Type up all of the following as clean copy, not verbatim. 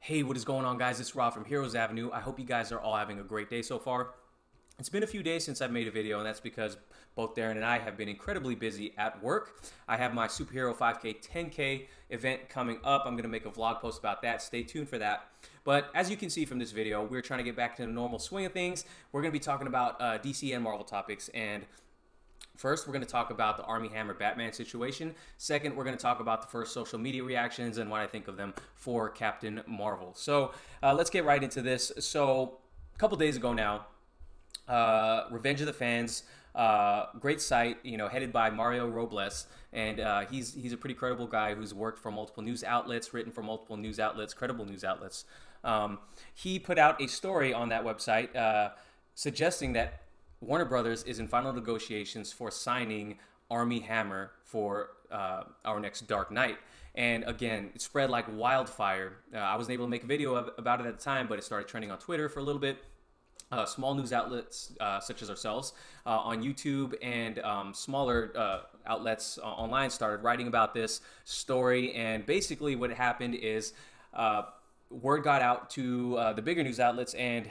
Hey, what is going on, guys? It's Rob from Heroes Avenue. I hope you guys are all having a great day so far. It's been a few days since I've made a video, and that's because both Darren and I have been incredibly busy at work. I have my Superhero 5K, 10K event coming up. I'm going to make a vlog post about that. Stay tuned for that. But as you can see from this video, we're trying to get back to the normal swing of things. We're going to be talking about DC and Marvel topics, and first, we're going to talk about the Armie Hammer Batman situation. Second, we're going to talk about the first social media reactions and what I think of them for Captain Marvel. So let's get right into this. So a couple days ago now, Revenge of the Fans, great site, headed by Mario Robles, and he's a pretty credible guy who's worked for multiple news outlets, written for multiple news outlets, credible news outlets. He put out a story on that website suggesting that Warner Brothers is in final negotiations for signing Armie Hammer for our next Dark Knight. And again, it spread like wildfire. I wasn't able to make a video about it at the time, but it started trending on Twitter for a little bit. Small news outlets such as ourselves on YouTube and smaller outlets online started writing about this story. And basically what happened is word got out to the bigger news outlets, and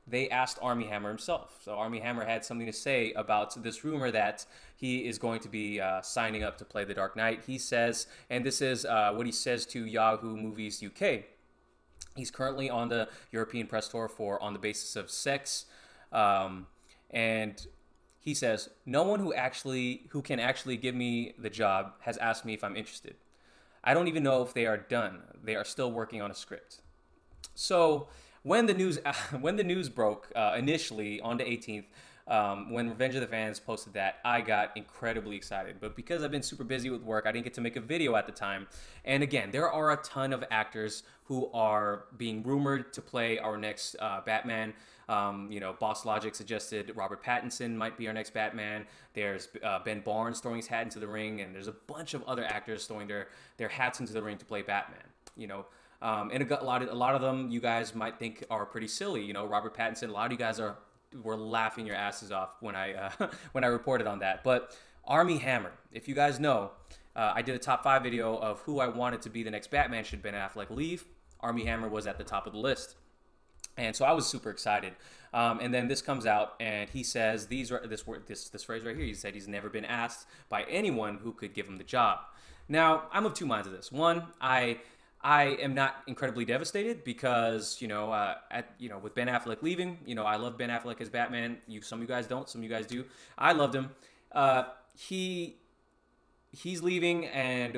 they asked Armie Hammer himself. So Armie Hammer had something to say about this rumor that he is going to be signing up to play the Dark Knight. He says, and this is what he says to Yahoo Movies UK. He's currently on the European press tour for On the Basis of Sex. And he says, no one who can actually give me the job has asked me if I'm interested. I don't even know if they are done. They are still working on a script. So when the news broke initially on the 18th, when Revenge of the Fans posted that, I got incredibly excited. But because I've been super busy with work, I didn't get to make a video at the time. And again, there are a ton of actors who are being rumored to play our next Batman. Boss Logic suggested Robert Pattinson might be our next Batman. There's Ben Barnes throwing his hat into the ring, and there's a bunch of other actors throwing their hats into the ring to play Batman. And a lot of them you guys might think are pretty silly. Robert Pattinson. A lot of you guys were laughing your asses off when I when I reported on that. But Armie Hammer, if you guys know, I did a top 5 video of who I wanted to be the next Batman should Ben Affleck leave. Armie Hammer was at the top of the list. And so I was super excited. And then this comes out, and he says this phrase right here. He said he's never been asked by anyone who could give him the job. Now, I'm of two minds of this. One, I am not incredibly devastated because, with Ben Affleck leaving, I love Ben Affleck as Batman. Some of you guys don't, some of you guys do. I loved him. He's leaving, and,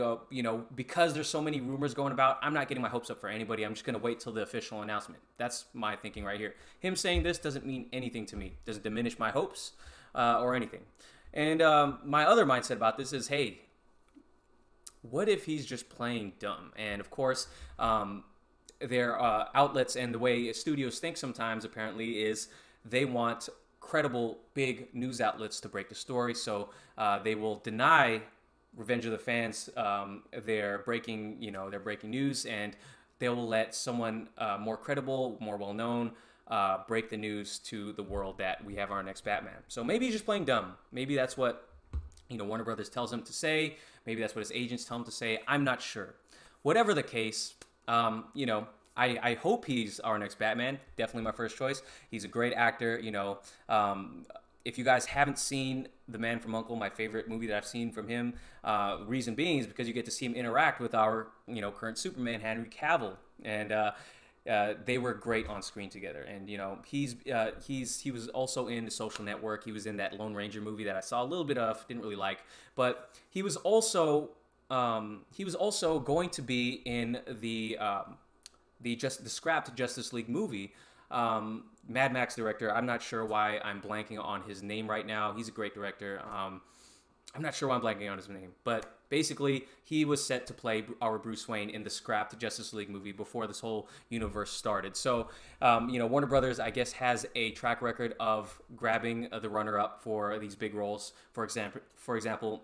because there's so many rumors going about, I'm not getting my hopes up for anybody. I'm just going to wait till the official announcement. That's my thinking right here. Him saying this doesn't mean anything to me. Doesn't diminish my hopes or anything. And my other mindset about this is, hey, what if he's just playing dumb? And of course, their outlets and the way studios think sometimes apparently is they want credible big news outlets to break the story. So they will deny Revenge of the Fans their breaking news, and they'll let someone more credible, more well-known break the news to the world that we have our next Batman. So maybe he's just playing dumb. Maybe that's what Warner Brothers tells him to say. Maybe that's what his agents tell him to say. I'm not sure. Whatever the case, I hope he's our next Batman. Definitely my first choice. He's a great actor. If you guys haven't seen The Man from U.N.C.L.E., my favorite movie that I've seen from him, reason being is because you get to see him interact with our current Superman, Henry Cavill, and they were great on screen together. And he was also in The Social Network. He was in that Lone Ranger movie that I saw a little bit of, didn't really like, but he was also going to be in the scrapped Justice League movie. Mad Max director, I'm not sure why I'm blanking on his name right now. He's a great director. I'm not sure why I'm blanking on his name, but basically he was set to play our Bruce Wayne in the scrapped Justice League movie before this whole universe started. So, Warner Brothers, I guess, has a track record of grabbing the runner-up for these big roles. For example,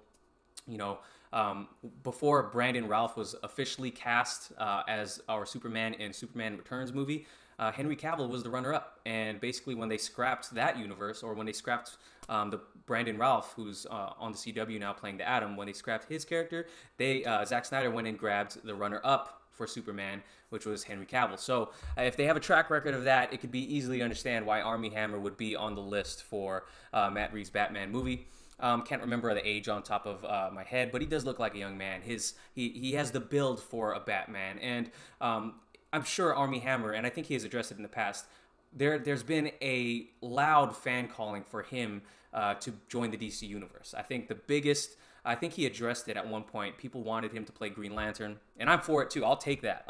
before Brandon Routh was officially cast as our Superman in Superman Returns movie, Henry Cavill was the runner-up. And basically when they scrapped that universe, or when they scrapped the Brandon Routh, who's on the CW now playing the Atom, when they scrapped his character, Zack Snyder went and grabbed the runner-up for Superman, which was Henry Cavill. So if they have a track record of that, it could be easily understand why Armie Hammer would be on the list for Matt Reeves' Batman movie. Can't remember the age on top of my head, but he does look like a young man. He has the build for a Batman, and I'm sure Armie Hammer, and I think he has addressed it in the past, there's been a loud fan calling for him to join the DC universe. I think he addressed it at one point. People wanted him to play Green Lantern, and I'm for it too. I'll take that.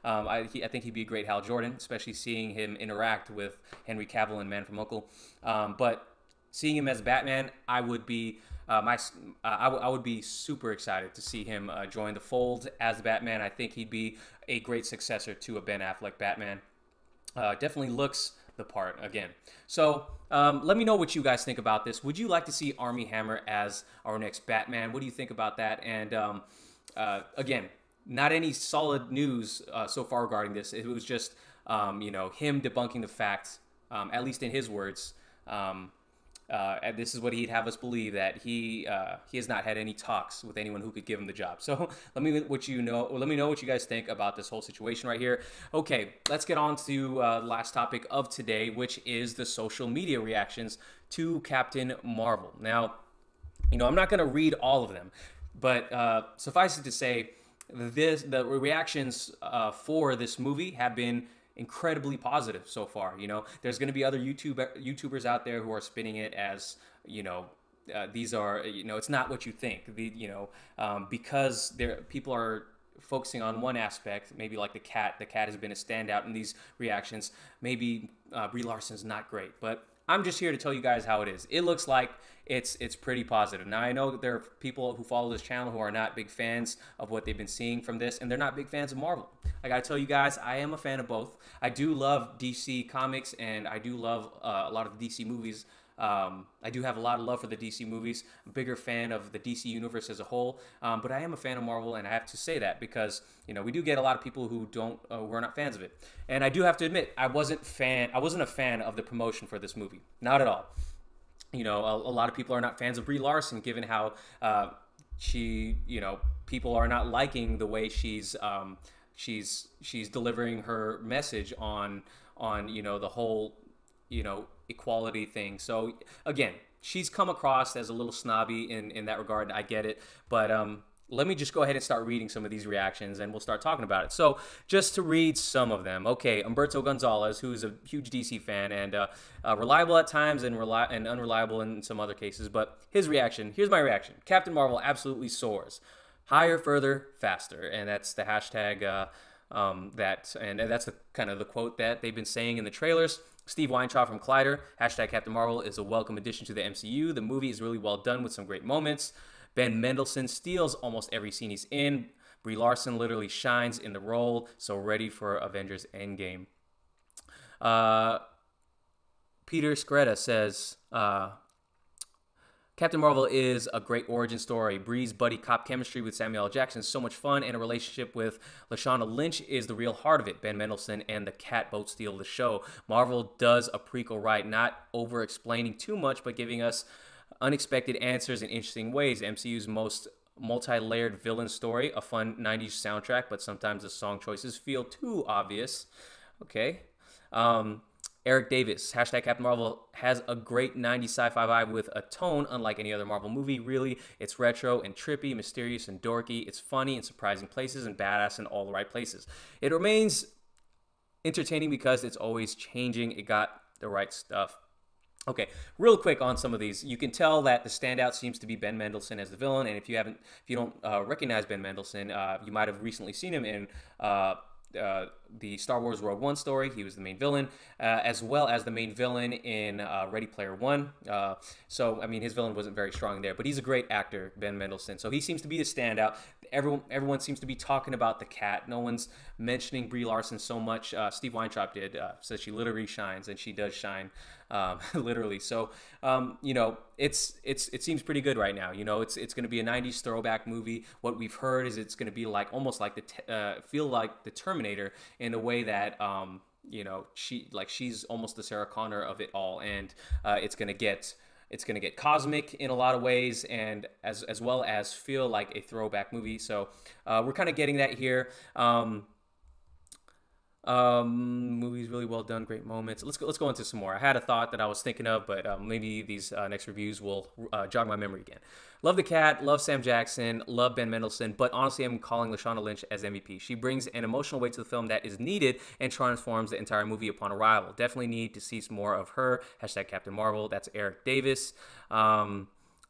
I think he'd be a great Hal Jordan, especially seeing him interact with Henry Cavill in Man from U.N.C.L.E. But seeing him as Batman, I would be I would be super excited to see him join the fold as Batman. I think he'd be a great successor to a Ben Affleck Batman. Definitely looks the part again. So let me know what you guys think about this. Would you like to see Armie Hammer as our next Batman? What do you think about that? And again, not any solid news so far regarding this. It was just him debunking the facts, at least in his words. And this is what he'd have us believe, that he has not had any talks with anyone who could give him the job. So let me know what you guys think about this whole situation right here. Okay, let's get on to the last topic of today, which is the social media reactions to Captain Marvel. Now, I'm not going to read all of them, but suffice it to say, the reactions for this movie have been incredibly positive so far. There's going to be other YouTubers out there who are spinning it as, these are, it's not what you think. Because people are focusing on one aspect, maybe like the cat. The cat has been a standout in these reactions. Maybe Brie Larson's not great, but I'm just here to tell you guys how it is. It looks like it's pretty positive. Now, I know that there are people who follow this channel who are not big fans of what they've been seeing from this, and they're not big fans of Marvel. I gotta tell you guys, I am a fan of both. I do love DC comics, and I do love a lot of the DC movies. I do have a lot of love for the DC movies. I'm a bigger fan of the DC universe as a whole, but I am a fan of Marvel, and I have to say that because we do get a lot of people who are not fans of it. And I do have to admit, I wasn't a fan of the promotion for this movie, not at all. A lot of people are not fans of Brie Larson, given how people are not liking the way she's delivering her message on the whole equality thing. So again, she's come across as a little snobby in that regard. I get it, but let me just go ahead and start reading some of these reactions, and we'll start talking about it. So just to read some of them. Okay, Umberto Gonzalez, who's a huge DC fan and reliable at times and unreliable in some other cases, but his reaction, here's my reaction. Captain Marvel absolutely soars. Higher, further, faster. And that's the hashtag and that's the kind of the quote that they've been saying in the trailers. Steve Weintraub from Collider, hashtag Captain Marvel is a welcome addition to the MCU. The movie is really well done with some great moments. Ben Mendelsohn steals almost every scene he's in. Brie Larson literally shines in the role, so ready for Avengers Endgame. Peter Scretta says, Captain Marvel is a great origin story. Brie's buddy cop chemistry with Samuel L. Jackson is so much fun, and a relationship with Lashana Lynch is the real heart of it. Ben Mendelsohn and the cat both steal the show. Marvel does a prequel right, not over-explaining too much, but giving us unexpected answers in interesting ways. MCU's most multi-layered villain story, a fun 90s soundtrack, but sometimes the song choices feel too obvious. Okay. Eric Davis, hashtag Captain Marvel has a great 90s sci-fi vibe with a tone unlike any other Marvel movie. Really, it's retro and trippy, mysterious and dorky. It's funny in surprising places and badass in all the right places. It remains entertaining because it's always changing. It got the right stuff. Okay, real quick on some of these. You can tell that the standout seems to be Ben Mendelsohn as the villain, and if you don't recognize Ben Mendelsohn, you might have recently seen him in the Star Wars Rogue One story. He was the main villain, as well as the main villain in Ready Player One. So, I mean, his villain wasn't very strong there, but he's a great actor, Ben Mendelsohn. So he seems to be the standout. Everyone seems to be talking about the cat. No one's mentioning Brie Larson so much. Steve Weintraub did, says she literally shines, and she does shine, literally. So, it seems pretty good right now. It's going to be a 90s throwback movie. What we've heard is it's going to be like almost like feel like the Terminator in a way that she's almost the Sarah Connor of it all, and it's going to get it's going to get cosmic in a lot of ways, and as well as feel like a throwback movie. So we're kind of getting that here. Movie's really well done, great moments. Let's go into some more. I had a thought that I was thinking of, but maybe these next reviews will jog my memory again. Love the cat, love Sam Jackson, love Ben Mendelsohn, but honestly, I'm calling Lashana Lynch as MVP. She brings an emotional weight to the film that is needed and transforms the entire movie upon arrival. Definitely need to see some more of her. Hashtag Captain Marvel. That's Eric Davis.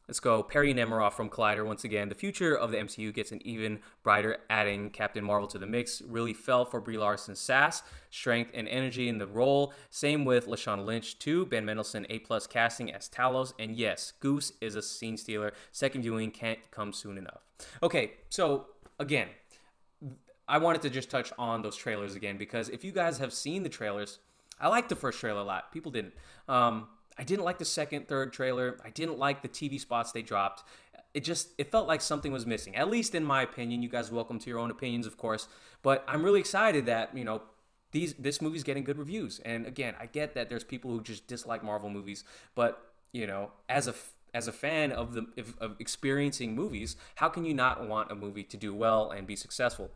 Let's go. Perry Nemiroff from Collider. Once again, the future of the MCU gets an even brighter, adding Captain Marvel to the mix. Really fell for Brie Larson's sass, strength, and energy in the role. Same with Lashana Lynch, too. Ben Mendelsohn, A+ casting as Talos. And yes, Goose is a scene stealer. Second viewing can't come soon enough. Okay, so again, I wanted to just touch on those trailers again, because if you guys have seen the trailers, I liked the first trailer a lot. People didn't. I didn't like the second, third trailer. I didn't like the TV spots they dropped. It felt like something was missing, at least in my opinion. You guys are welcome to your own opinions, of course. But I'm really excited that, you know, this movie's getting good reviews. And again, I get that there's people who just dislike Marvel movies, but, you know, as a fan of experiencing movies, how can you not want a movie to do well and be successful?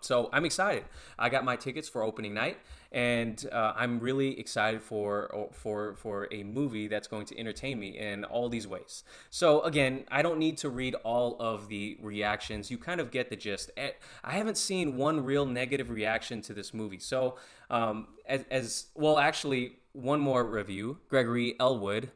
So I'm excited. I got my tickets for opening night, and I'm really excited for a movie that's going to entertain me in all these ways. So again, I don't need to read all of the reactions. You kind of get the gist. I haven't seen one real negative reaction to this movie. So actually, one more review. Gregory Elwood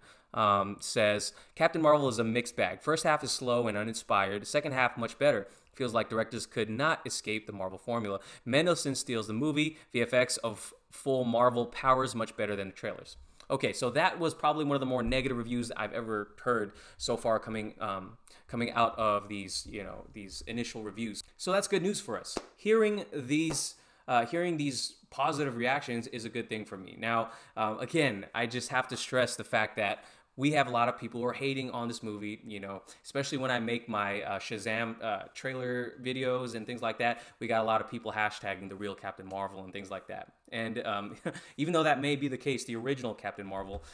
says, Captain Marvel is a mixed bag. First half is slow and uninspired. Second half, much better. Feels like directors could not escape the Marvel formula. Mendelsohn steals the movie. VFX of full Marvel powers much better than the trailers. Okay, so that was probably one of the more negative reviews I've ever heard so far coming out of these initial reviews. So that's good news for us. Hearing these positive reactions is a good thing for me. Now, again, I just have to stress the fact that we have a lot of people who are hating on this movie, you know, especially when I make my Shazam trailer videos and things like that. We got a lot of people hashtagging the real Captain Marvel and things like that. And even though that may be the case, the original Captain Marvel,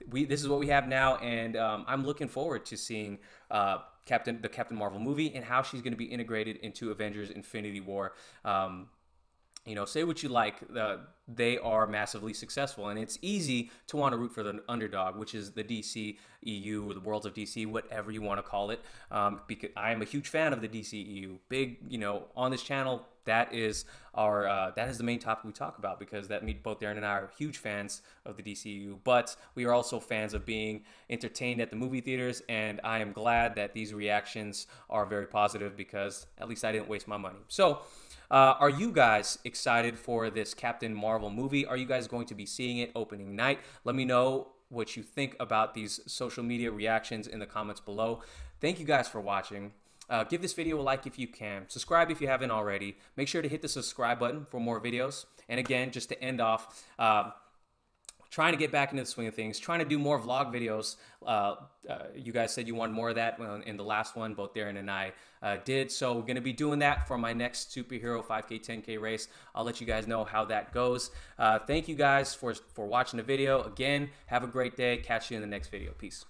this is what we have now, and I'm looking forward to seeing the Captain Marvel movie and how she's going to be integrated into Avengers Infinity War. You know, say what you like, they are massively successful, and it's easy to want to root for the underdog, which is the DCEU or the Worlds of DC, whatever you want to call it. Because I am a huge fan of the DCEU. Big, you know, on this channel, that is the main topic we talk about, because both Darren and I are huge fans of the DCEU, but we are also fans of being entertained at the movie theaters, and I am glad that these reactions are very positive, because at least I didn't waste my money. So, are you guys excited for this Captain Marvel movie? Are you guys going to be seeing it opening night? Let me know what you think about these social media reactions in the comments below. Thank you guys for watching. Give this video a like if you can. Subscribe if you haven't already. Make sure to hit the subscribe button for more videos. And again, just to end off, trying to get back into the swing of things, trying to do more vlog videos. You guys said you wanted more of that in the last one. Both Darren and I did. So we're going to be doing that for my next superhero 5K, 10K race. I'll let you guys know how that goes. Thank you guys for watching the video. Again, have a great day. Catch you in the next video. Peace.